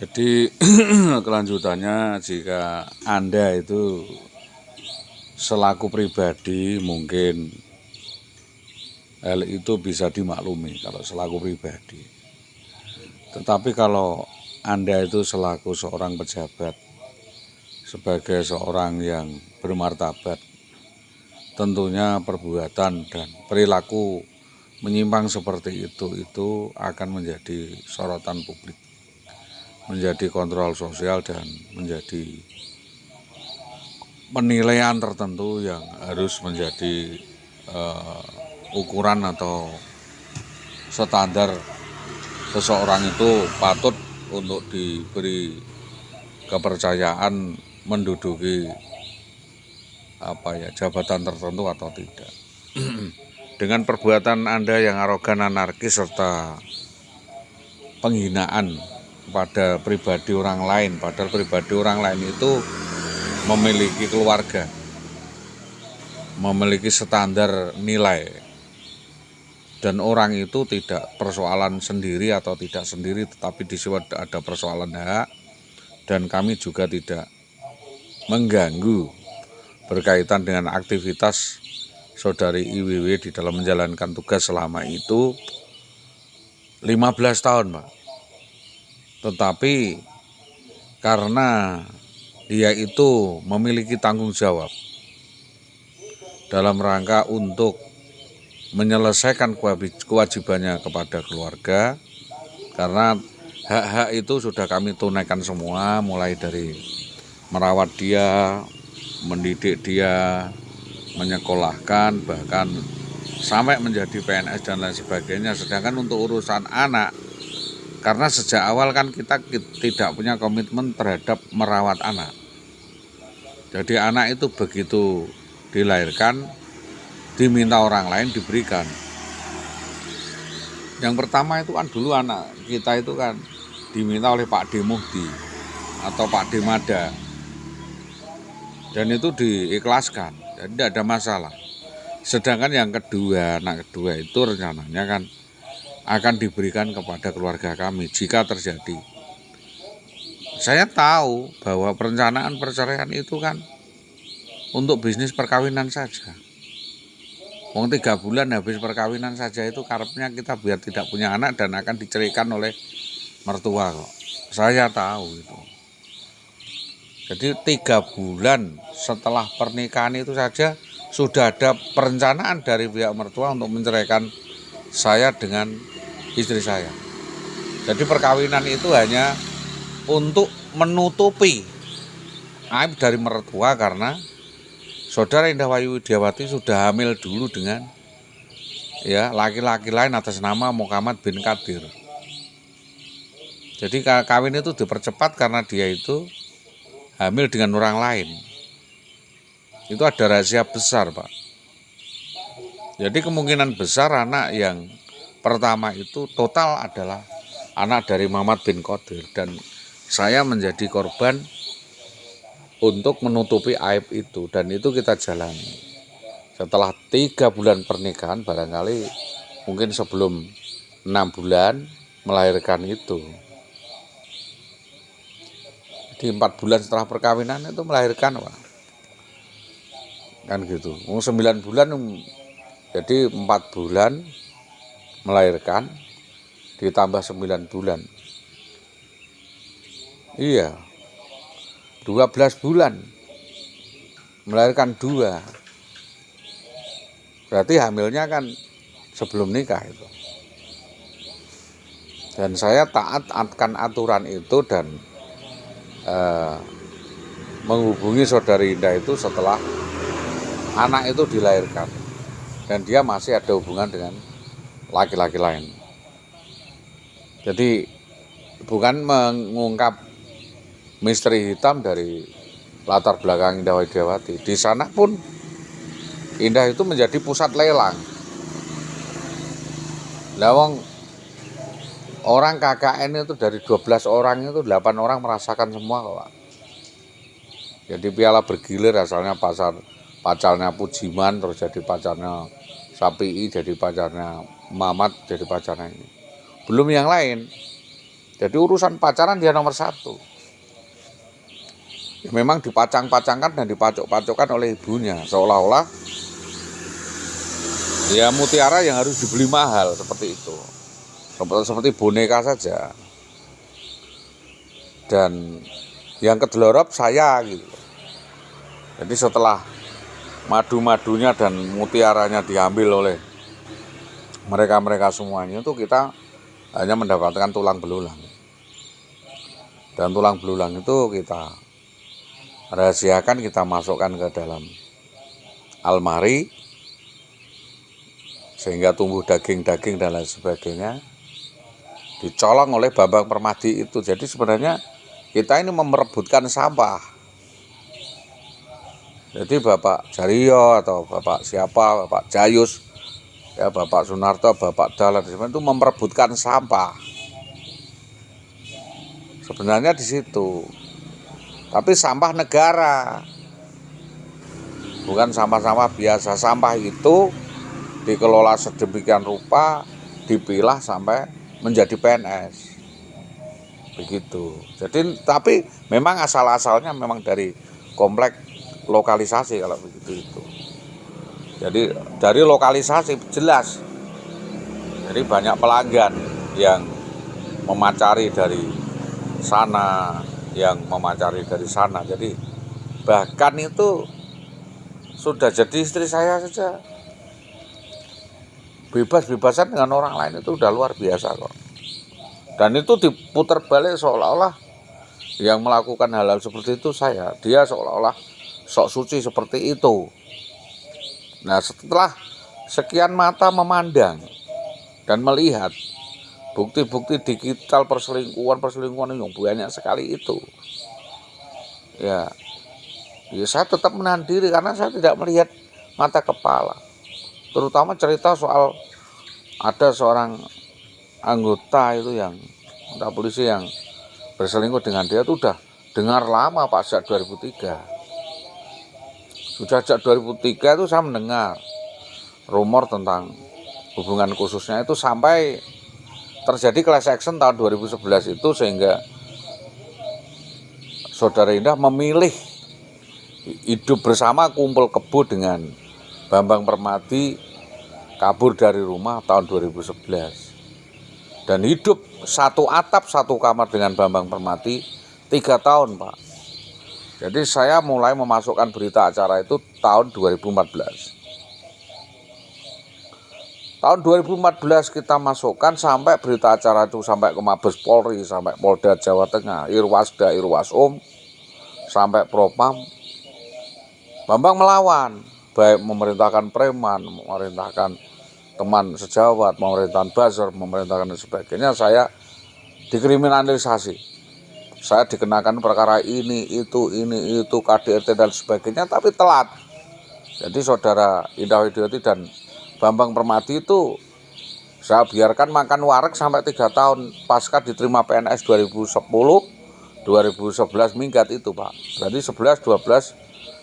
Jadi kelanjutannya, jika Anda itu selaku pribadi mungkin hal itu bisa dimaklumi kalau selaku pribadi. Tetapi kalau Anda itu selaku seorang pejabat, sebagai seorang yang bermartabat, tentunya perbuatan dan perilaku menyimpang seperti itu akan menjadi sorotan publik, menjadi kontrol sosial, dan menjadi penilaian tertentu yang harus menjadi ukuran atau standar seseorang itu patut untuk diberi kepercayaan menduduki jabatan tertentu atau tidak. Dengan perbuatan Anda yang arogan, anarkis, serta penghinaan pada pribadi orang lain, padahal pribadi orang lain itu memiliki keluarga, memiliki standar nilai, dan orang itu tidak persoalan sendiri atau tidak sendiri, tetapi di sini ada persoalan hak, dan kami juga tidak mengganggu berkaitan dengan aktivitas saudari IWW di dalam menjalankan tugas selama itu 15 tahun, Pak. Tetapi karena dia itu memiliki tanggung jawab dalam rangka untuk menyelesaikan kewajibannya kepada keluarga, karena hak-hak itu sudah kami tunaikan semua, mulai dari merawat dia, mendidik dia, menyekolahkan, bahkan sampai menjadi PNS dan lain sebagainya. Sedangkan untuk urusan anak, karena sejak awal kan kita tidak punya komitmen terhadap merawat anak. Jadi anak itu begitu dilahirkan, diminta orang lain diberikan. Yang pertama itu kan dulu anak kita itu kan diminta oleh Pak D. Muhdi atau Pak D. Mada, dan itu diikhlaskan, jadi tidak ada masalah. Sedangkan yang kedua, anak kedua itu rencananya kan akan diberikan kepada keluarga kami jika terjadi. Saya tahu bahwa perencanaan perceraian itu kan untuk bisnis perkawinan saja. 3 bulan habis perkawinan saja itu karepnya kita biar tidak punya anak dan akan diceraikan oleh mertua kok. Saya tahu itu. Jadi 3 bulan setelah pernikahan itu saja sudah ada perencanaan dari pihak mertua untuk menceraikan saya dengan istri saya. Jadi perkawinan itu hanya untuk menutupi aib dari mertua, karena saudara Indah Wayu Widiawati sudah hamil dulu dengan laki-laki lain atas nama Muhammad bin Kadir. Jadi kawin itu dipercepat karena dia itu hamil dengan orang lain. Itu ada rahasia besar, Pak. Jadi kemungkinan besar anak yang pertama itu total adalah anak dari Muhammad bin Qadir, dan saya menjadi korban untuk menutupi aib itu, dan itu kita jalani. Setelah 3 bulan pernikahan, barangkali mungkin sebelum 6 bulan melahirkan itu. Di 4 bulan setelah perkawinan itu melahirkan, Pak. Kan gitu. 9 bulan, jadi 4 bulan melahirkan ditambah 9 bulan. Iya. 12 bulan melahirkan 2. Berarti hamilnya kan sebelum nikah itu. Dan saya taat akan aturan itu dan menghubungi saudari Indah itu setelah anak itu dilahirkan, dan dia masih ada hubungan dengan laki-laki lain. Jadi bukan mengungkap misteri hitam dari latar belakang Indah Widiawati. Di sana pun Indah itu menjadi pusat lelang. Lawang orang KKN itu dari 12 orang itu 8 orang merasakan semua, Pak. Jadi piala bergilir, asalnya pacarnya Pujiman, terus jadi pacarnya Sapi'i, jadi pacarnya Mamat, jadi pacarnya ini. Belum yang lain. Jadi urusan pacaran dia nomor satu. Ya, memang dipacang-pacangkan dan dipacok-pacokkan oleh ibunya, seolah-olah ya mutiara yang harus dibeli mahal seperti itu, seperti boneka saja. Dan yang kedelorop saya gitu. Jadi setelah madu-madunya dan mutiaranya diambil oleh mereka semuanya, itu kita hanya mendapatkan tulang belulang. Dan tulang belulang itu kita rahasiakan, kita masukkan ke dalam almari sehingga tumbuh daging-daging dan lain sebagainya, dicolong oleh Bambang Permadi itu. Jadi sebenarnya kita ini memerebutkan sampah. Jadi Bapak Jaryo atau Bapak siapa, Bapak Jayus, ya Bapak Sunarto, Bapak Dahlan itu memperebutkan sampah. Sebenarnya di situ. Tapi sampah negara, bukan sampah-sampah biasa. Sampah itu dikelola sedemikian rupa, dipilah sampai menjadi PNS. Begitu. Jadi tapi memang asal-asalnya memang dari komplek lokalisasi kalau begitu itu. Jadi dari lokalisasi jelas. Jadi banyak pelanggan yang memacari dari sana, yang memacari dari sana. Jadi bahkan itu sudah jadi istri saya saja bebas-bebasan dengan orang lain, itu udah luar biasa kok. Dan itu diputar balik seolah-olah yang melakukan hal-hal seperti itu saya. Dia seolah-olah sok suci seperti itu. Nah, setelah sekian mata memandang dan melihat bukti-bukti digital perselingkuhan yang banyak sekali itu, ya saya tetap menahan diri karena saya tidak melihat mata kepala. Terutama cerita soal ada seorang anggota itu yang anggota polisi yang berselingkuh dengan dia, itu udah dengar lama Pak, sejak 2003. Sudah sejak 2003 itu saya mendengar rumor tentang hubungan khususnya itu, sampai terjadi class action tahun 2011 itu, sehingga Saudara Indah memilih hidup bersama kumpul kebo dengan Bambang Permadi, kabur dari rumah tahun 2011 dan hidup satu atap satu kamar dengan Bambang Permadi 3 tahun Pak. Jadi saya mulai memasukkan berita acara itu tahun 2014. Tahun 2014 kita masukkan sampai berita acara itu sampai ke Mabes Polri, sampai Polda Jawa Tengah, Irwasda, Irwasum, sampai Propam. Bambang melawan, baik memerintahkan preman, memerintahkan teman sejawat, memerintahkan buzzer, memerintahkan dan sebagainya. Saya dikriminalisasi. Saya dikenakan perkara ini, itu, KDRT dan sebagainya, tapi telat. Jadi Saudara Indah Widiawati dan Bambang Permadi itu saya biarkan makan wareg sampai 3 tahun pasca diterima PNS 2010, 2011 minggat itu Pak. Berarti 11, 12,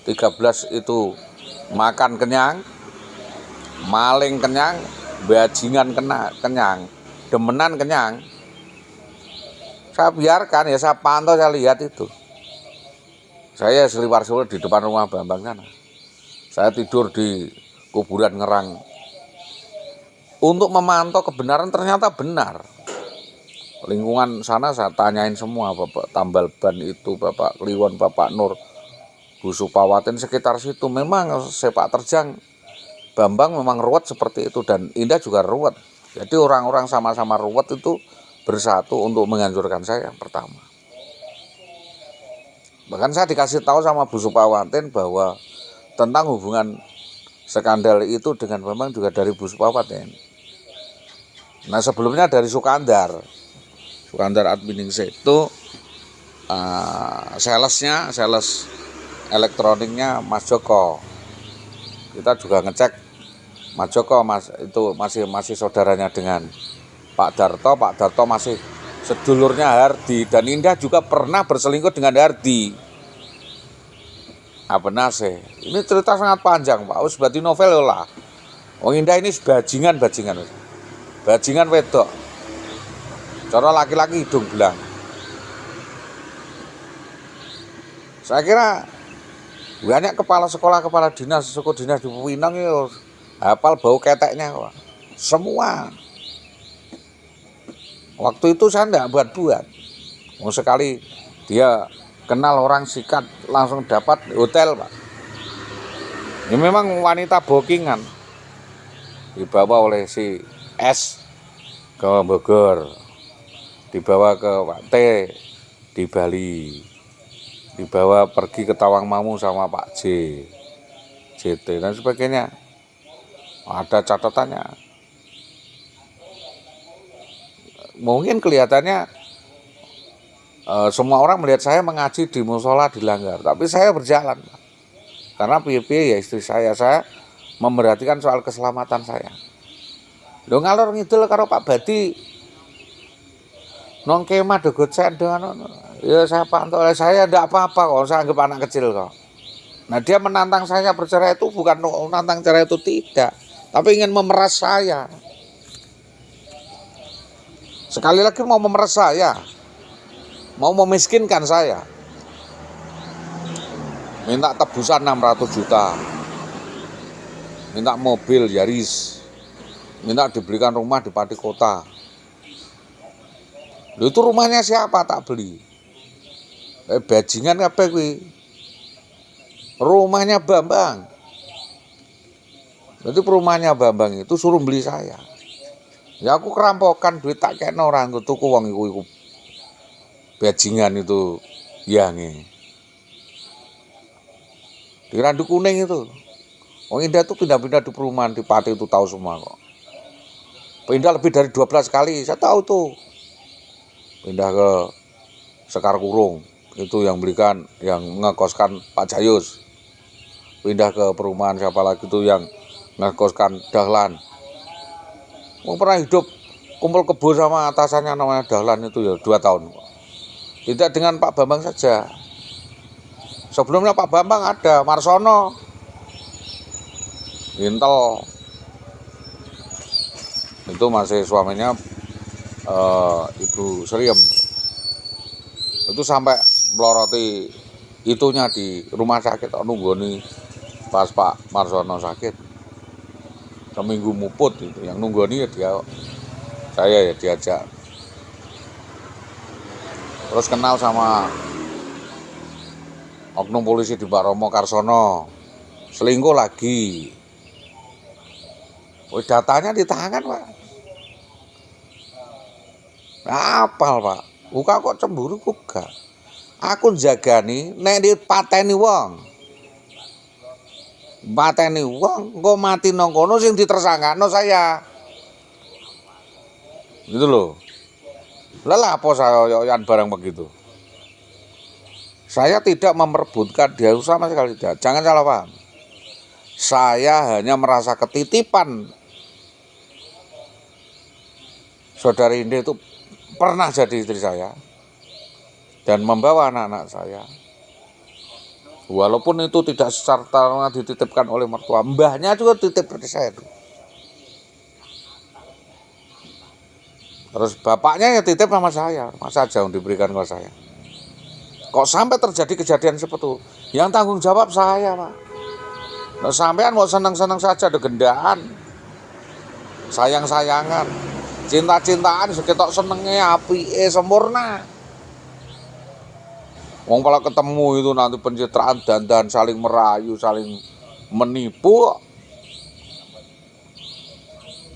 13 itu makan kenyang, maling kenyang, bajingan kenyang, demenan kenyang. Saya biarkan, ya saya pantau, saya lihat itu. Saya seliwar-seliwar di depan rumah Bambang sana. Saya tidur di kuburan Ngerang untuk memantau kebenaran, ternyata benar. Lingkungan sana saya tanyain semua, Bapak Tambal Ban itu, Bapak Kliwon, Bapak Nur, Bu Supawatin, sekitar situ. Memang sepak terjang Bambang memang ruwet seperti itu, dan Indah juga ruwet. Jadi orang-orang sama-sama ruwet itu bersatu untuk menghancurkan saya yang pertama. Bahkan saya dikasih tahu sama Bu Supawatin bahwa tentang hubungan skandal itu dengan Bambang juga dari Bu Supawatin. Nah sebelumnya dari Sukandar Adminingsih itu sales elektroniknya Mas Joko. Kita juga ngecek Mas Joko, Mas itu masih saudaranya dengan Pak Darto masih sedulurnya Hardi, dan Indah juga pernah berselingkuh dengan Hardi. Abenase. Ini cerita sangat panjang Pak, harus berarti novel lah. Wong Indah ini bajingan wedok. Cara laki-laki hidung belang. Saya kira banyak kepala sekolah, kepala dinas, suku dinas di Pinang itu hafal bau keteknya kok. Semua. Waktu itu saya enggak buat-buat. Mau sekali dia kenal orang sikat langsung dapat hotel, Pak. Ini memang wanita bookingan. Dibawa oleh si S ke Bogor. Dibawa ke Pak T di Bali. Dibawa pergi ke Tawangmangu sama Pak J, JT dan sebagainya. Ada catatannya. Mungkin kelihatannya semua orang melihat saya mengaji di musola dilanggar, tapi saya berjalan. Karena piye-piye ya istri saya memperhatikan soal keselamatan saya. Lho ngalor ngidul karo Pak Badi nong kemah degocen dengan ya saya pantau, saya tidak apa-apa kok, saya anggap anak kecil kok. Nah dia menantang saya bercerai itu bukan menantang cerai itu tidak, tapi ingin memeras saya. Sekali lagi mau memeras saya, mau memiskinkan saya. Minta tebusan 600 juta, minta mobil Yaris, minta dibelikan rumah di Pati Kota. Loh itu rumahnya siapa tak beli? Bajingan kabeh kuwi. Rumahnya Bambang. Jadi rumahnya Bambang itu suruh beli saya. Ya aku kerampokan duit tak kena orang tuku wong iku. Bajingan itu yange. Di Randu Kuning itu. Wong Indah tuh pindah-pindah di perumahan di Pati itu tahu semua kok. Pindah lebih dari 12 kali, saya tahu tuh. Pindah ke Sekar Kurung. Itu yang belikan, yang ngekoskan Pak Jayus. Pindah ke perumahan siapa lagi itu yang ngekoskan Dahlan. Mau pernah hidup kumpul kebo sama atasannya namanya Dahlan itu ya 2 tahun. Tidak dengan Pak Bambang saja. Sebelumnya Pak Bambang ada Marsono, Intel. Itu masih suaminya Ibu Seriem. Itu sampai meloroti itunya di rumah sakit nunggu nih pas Pak Marsono sakit seminggu muput itu yang nunggu nih ya dia saya ya diajak terus kenal sama oknum polisi di Pak Romo Karsono selingkuh lagi. Datanya di tangan Pak. Apal Pak, buka kok cemburu kuga. Aku jagani nek dipateni wong. Pateni wong engko mati nang kono sing ditersangkano saya. Gitu loh. Lah apa saya barang begitu. Saya tidak memperebutkan dia sama sekali tidak. Jangan salah paham. Saya hanya merasa ketitipan. Saudari Inde itu pernah jadi istri saya dan membawa anak-anak saya. Walaupun itu tidak secara dititipkan oleh mertua, mbahnya juga titip dari saya itu. Terus bapaknya ya titip sama saya, masa jauh diberikan ke saya. Kok sampai terjadi kejadian seperti itu? Yang tanggung jawab saya, Pak. Nah, sampean mau senang-senang saja ada gendaan, sayang-sayangan, cinta-cintaan, sekitar senengnya api, sempurna. Wong kalau ketemu itu nanti pencitraan dan saling merayu, saling menipu,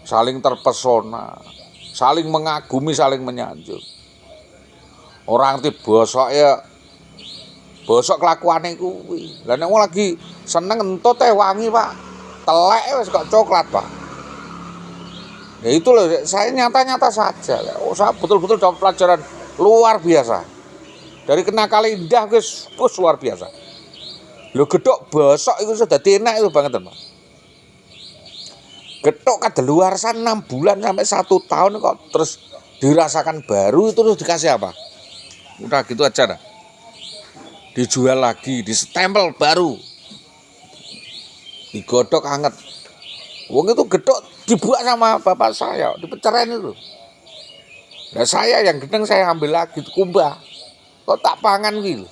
saling terpesona, saling mengagumi, saling menyanjung. Orang ti bosok ya, bosok kelakuane kuwi. Lah nek wong lagi seneng entut teh wangi, Pak. Telek wis kok coklat, Pak. Ya itu loh, saya nyata-nyata saja. Oh, saya betul-betul dapat pelajaran luar biasa. Dari kenakalan Indah guys, luar biasa. Lho gedhok bosok itu sudah enak itu banget, Pak. Gedhok kadaluarsa 6 bulan sampai 1 tahun kok terus dirasakan baru itu terus dikasih apa? Udah gitu aja dah. Dijual lagi, distempel baru. Digodok anget. Wong itu gedhok dibuat sama bapak saya, dipecerain itu. Nah saya yang gedeng saya ambil lagi kumbah. Kok tak pangan gitu.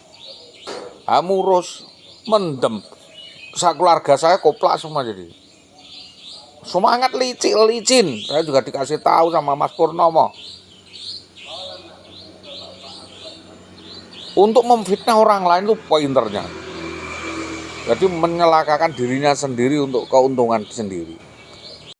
Murus, mendem. Keluarga saya koplak semua jadi. Semangat licin. Saya juga dikasih tahu sama Mas Purnomo. Untuk memfitnah orang lain itu pointernya. Jadi menyelakakan dirinya sendiri untuk keuntungan sendiri.